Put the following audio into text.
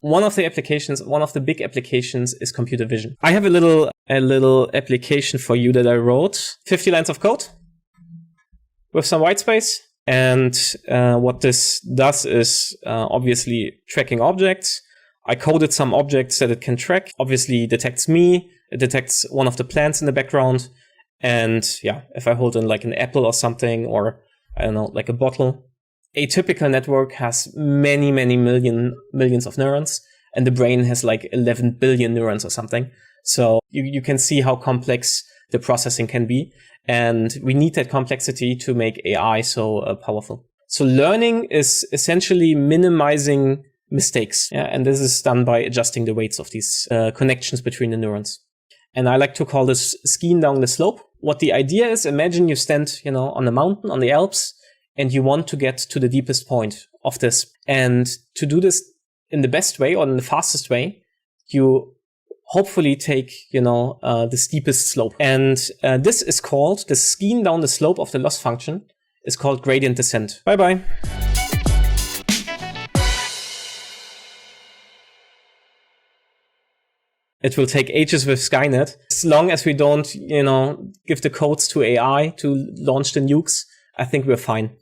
One of the big applications is computer vision. I have a little application for you that I wrote. 50 lines of code with some white space. And what this does is obviously tracking objects. I coded some objects that it can track. Obviously detects me. It detects one of the plants in the background. And yeah, if I hold in like an apple or something, or I don't know, like a bottle. A typical network has many millions of neurons, and the brain has like 11 billion neurons or something. So you can see how complex the processing can be. And we need that complexity to make AI so powerful. So learning is essentially minimizing mistakes. Yeah? And this is done by adjusting the weights of these connections between the neurons. And I like to call this skiing down the slope. What the idea is, imagine you stand, on a mountain, on the Alps, and you want to get to the deepest point of this. And to do this in the best way or in the fastest way, you hopefully take, the steepest slope. And this is called, the skiing down the slope of the loss function is called gradient descent. Bye-bye. It will take ages with Skynet. As long as we don't, give the codes to AI to launch the nukes, I think we're fine.